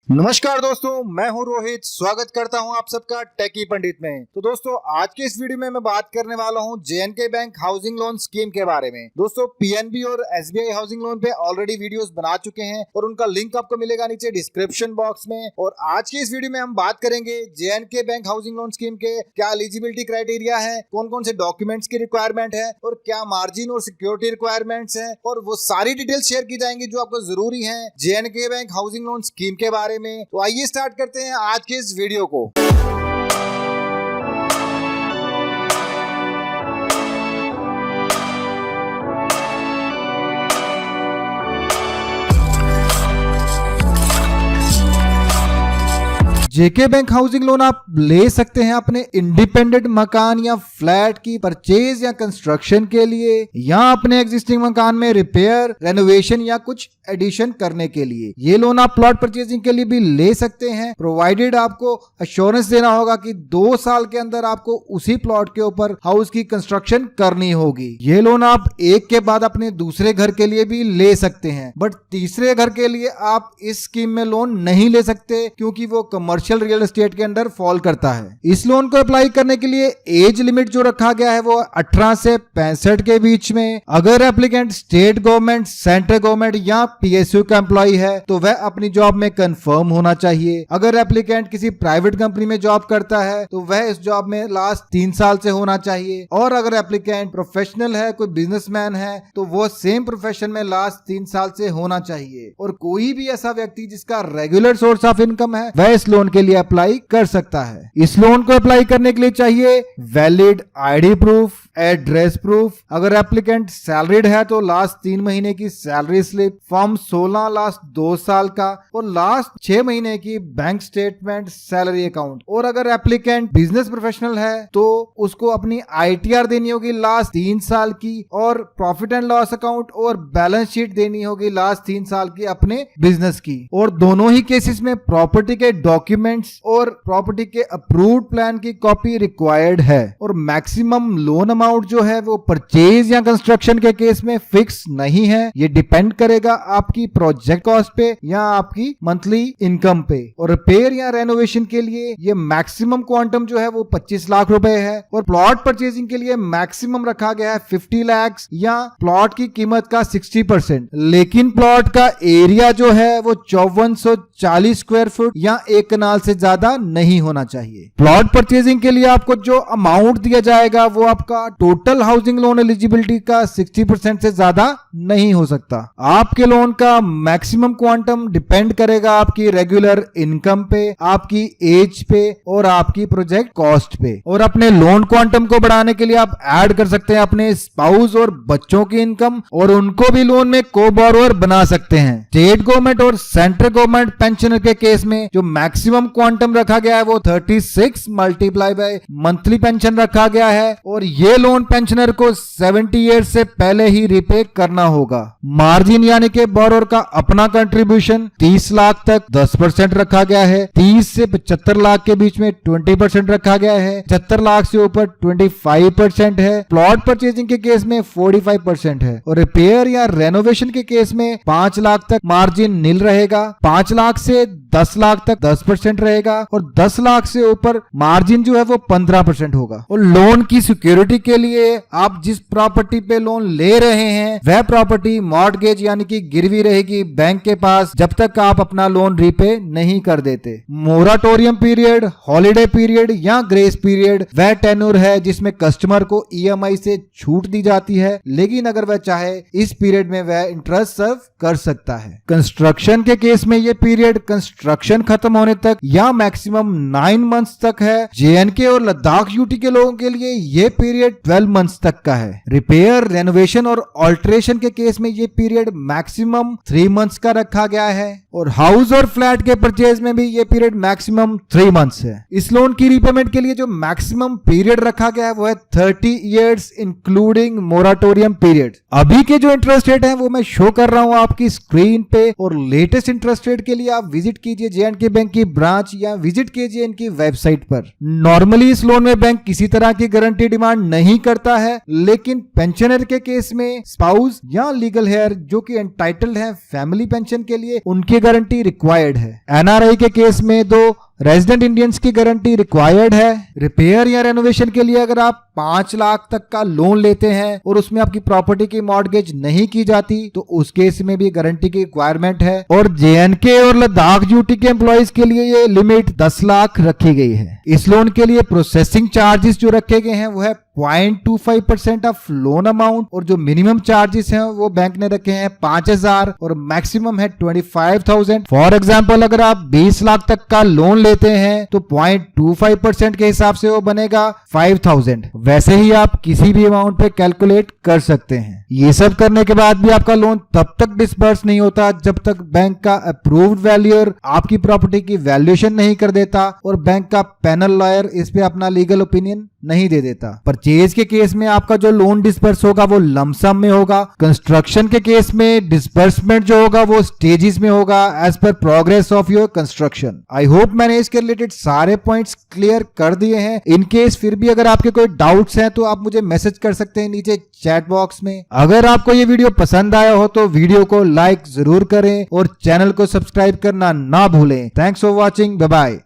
नमस्कार दोस्तों, मैं हूं रोहित। स्वागत करता हूं आप सबका टेकी पंडित में। तो दोस्तों, आज के इस वीडियो में मैं बात करने वाला हूं JNK bank housing loan scheme के बारे में। दोस्तों, पीएनबी और एसबीआई हाउसिंग लोन पे ऑलरेडी वीडियोस बना चुके हैं और उनका लिंक आपको मिलेगा नीचे डिस्क्रिप्शन बॉक्स में। और आज की इस वीडियो में हम बात करेंगे JNK bank housing loan scheme के क्या एलिजिबिलिटी क्राइटेरिया है, कौन कौन से डॉक्यूमेंट्स की रिक्वायरमेंट है और क्या मार्जिन और सिक्योरिटी रिक्वायरमेंट्स है, और वो सारी डिटेल शेयर की जाएंगी जो आपको जरूरी है JNK bank housing loan scheme के बारे में। तो आइए स्टार्ट करते हैं आज के इस वीडियो को। जेके बैंक हाउसिंग लोन आप ले सकते हैं अपने इंडिपेंडेंट मकान या फ्लैट की परचेज या कंस्ट्रक्शन के लिए, या अपने एग्जिस्टिंग मकान में रिपेयर, रेनोवेशन या कुछ एडिशन करने के लिए। ये लोन आप प्लॉट परचेजिंग के लिए भी ले सकते हैं, प्रोवाइडेड आपको अश्योरेंस देना होगा कि 2 साल के अंदर आपको उसी प्लॉट के ऊपर हाउस की कंस्ट्रक्शन करनी होगी। ये लोन आप एक के बाद अपने दूसरे घर के लिए भी ले सकते हैं, बट तीसरे घर के लिए आप इस स्कीम में लोन नहीं ले सकते क्योंकि वो कमर्शियल रियल एस्टेट के अंदर फॉल करता है। इस लोन को अप्लाई करने के लिए एज लिमिट जो रखा गया है वो 18 से 65 के बीच में। अगर applicant state government, central government या पीएसयू का एम्प्लॉय है तो वह अपनी जॉब में कंफर्म होना चाहिए। अगर एप्लीकेंट किसी प्राइवेट कंपनी में जॉब करता है तो वह इस जॉब में लास्ट 3 साल से होना चाहिए। और अगर एप्लीकेंट प्रोफेशनल है, कोई बिजनेसमैन है, तो वो सेम प्रोफेशन में लास्ट 3 साल से होना चाहिए। और कोई भी ऐसा व्यक्ति जिसका रेगुलर सोर्स ऑफ इनकम है वह इस लोन के लिए अप्लाई कर सकता है। इस लोन को अप्लाई करने के लिए चाहिए valid ID proof, address proof. अगर एप्लीकेंट सैलरीड है तो लास्ट 3 महीने की सैलरी स्लिप, फॉर्म 16 लास्ट 2 साल का, और लास्ट 6 महीने की बैंक स्टेटमेंट, सैलरी अकाउंट। और अगर एप्लीकेंट बिजनेस प्रोफेशनल है तो उसको अपनी आईटीआर देनी होगी लास्ट 3 साल की, और प्रॉफिट एंड लॉस अकाउंट और बैलेंस शीट देनी होगी लास्ट 3 साल की अपने बिजनेस की। और दोनों ही केसेस में प्रॉपर्टी के डॉक्यूमेंट्स और प्रॉपर्टी के अप्रूव्ड प्लान की कॉपी रिक्वायर्ड है। और मैक्सिमम लोन अमाउंट जो है वो परचेज या कंस्ट्रक्शन के केस में फिक्स नहीं है, ये डिपेंड करेगा आपकी प्रोजेक्ट कॉस्ट पे या आपकी मंथली इनकम पे। और रिपेयर या रेनोवेशन के लिए ये मैक्सिमम क्वांटम जो है वो 25 लाख रुपए है। और प्लॉट परचेजिंग के लिए मैक्सिमम रखा गया है 50 लाख या प्लॉट की कीमत का 60%। लेकिन प्लॉट का एरिया जो है वो 5440 स्क्वायर फुट या 1 कनाल से ज्यादा नहीं होना चाहिए। प्लॉट परचेजिंग के लिए आपको जो अमाउंट दिया जाएगा वो आपका टोटल हाउसिंग लोन एलिजिबिलिटी का 60% से ज्यादा नहीं हो सकता। आपके लोन का मैक्सिमम क्वांटम डिपेंड करेगा आपकी रेगुलर इनकम पे, आपकी एज पे और आपकी प्रोजेक्ट कॉस्ट पे। और अपने लोन क्वांटम को बढ़ाने के लिए आप ऐड कर सकते हैं अपने स्पाउस और बच्चों की इनकम, और उनको भी लोन में को बोरोवर बना सकते हैं। स्टेट गवर्नमेंट और सेंट्रल गवर्नमेंट पेंशनर के केस में जो मैक्सिमम क्वांटम रखा गया है वो 36 मल्टीप्लाई बाय मंथली पेंशन रखा गया है। और ये लोन पेंशनर को 70 ईयर्स से पहले ही रिपे करना होगा। मार्जिन यानी कि बोरोवर का अपना कंट्रीब्यूशन 30 लाख तक 10% रखा गया है, 30 से 75 लाख के बीच में 20% रखा गया है, 75 लाख से ऊपर 25% है, प्लॉट परचेजिंग के केस में 45% है, और रिपेयर या रेनोवेशन के केस में 5 लाख तक मार्जिन नील रहेगा, 5 लाख से 10 लाख तक 10% रहेगा, और 10 लाख से ऊपर मार्जिन जो है वो 15% होगा। और लोन की सिक्योरिटी के लिए आप जिस प्रॉपर्टी पे लोन ले रहे हैं वह प्रॉपर्टी मॉर्टगेज यानी कि गिरवी रहेगी बैंक के पास जब तक आप अपना लोन रीपे नहीं कर देते। मोराटोरियम पीरियड, हॉलिडे पीरियड या ग्रेस पीरियड वह टेन्योर है जिसमें कस्टमर को ईएमआई से छूट दी जाती है, लेकिन अगर वह चाहे इस पीरियड में वह इंटरेस्ट सर्व कर सकता है। कंस्ट्रक्शन के केस में यह पीरियड कंस्ट्रक्शन खत्म होने तक या मैक्सिमम 9 मंथ्स तक है। जेएनके और लद्दाख यूटी के लोगों के लिए यह पीरियड 12 मंथ्स तक का है। रिपेयर, रेनोवेशन और ऑल्टरेशन के केस में यह पीरियड मैक्सिमम 3 मंथ्स का रखा गया है। और हाउस और फ्लैट के परचेज में भी ये पीरियड मैक्सिमम 3 मंथ्स है। इस लोन की रीपेमेंट के लिए जो मैक्सिमम पीरियड रखा गया है वो है 30 इयर्स इंक्लूडिंग मोराटोरियम पीरियड। अभी के जो इंटरेस्ट रेट है वो मैं शो कर रहा हूं आपकी स्क्रीन पे, और लेटेस्ट इंटरेस्ट रेट के लिए आप विजिट कीजिए जेएनके बैंक की ब्रांच या विजिट कीजिए इनकी वेबसाइट पर। नॉर्मली इस लोन में बैंक किसी तरह की गारंटी डिमांड नहीं नहीं करता है, लेकिन पेंशनर के केस में स्पाउस या लीगल हेयर जो कि एंटाइटल्ड है फैमिली पेंशन के लिए, उनकी गारंटी रिक्वायर्ड है। एनआरआई के केस में 2 रेजिडेंट इंडियंस की गारंटी रिक्वायर्ड है। रिपेयर या रेनोवेशन के लिए अगर आप 5 लाख तक का लोन लेते हैं और उसमें आपकी प्रॉपर्टी की मॉर्गेज नहीं की जाती तो उस केस में भी गारंटी की रिक्वायरमेंट है। और जेएनके और लद्दाख यूटी के एम्प्लॉइज के लिए ये लिमिट 10 लाख रखी गई है। इस लोन के लिए प्रोसेसिंग चार्जेस जो रखे गए हैं वो है 0.25% ऑफ लोन अमाउंट, और जो मिनिमम चार्जेस हैं वो बैंक ने रखे हैं 5,000 और मैक्सिमम है 25,000। फॉर एग्जांपल अगर आप 20 लाख तक का लोन लेते हैं तो 0.25% के हिसाब से वो बनेगा 5,000। वैसे ही आप किसी भी अमाउंट पे कैलकुलेट कर सकते हैं। ये सब करने के बाद भी आपका लोन तब तक डिसबर्स नहीं होता जब तक बैंक का अप्रूव्ड वैल्यूअर आपकी प्रॉपर्टी की वैल्यूएशन नहीं कर देता और बैंक का पैनल लॉयर इस पे अपना लीगल ओपिनियन नहीं दे देता। परचेज के केस में आपका जो लोन डिस्पर्स होगा वो लमसम में होगा। कंस्ट्रक्शन के केस में डिस्बर्समेंट जो होगा वो स्टेजेस में होगा as per progress of your construction. I hope मैंने इसके रिलेटेड सारे पॉइंट्स क्लियर कर दिए हैं। इन केस फिर भी अगर आपके कोई डाउट्स हैं तो आप मुझे मैसेज कर सकते हैं नीचे चैट बॉक्स में। अगर आपको ये वीडियो पसंद आया हो तो वीडियो को लाइक जरूर करें और चैनल को सब्सक्राइब करना ना भूलें। Thanks for watching, bye bye.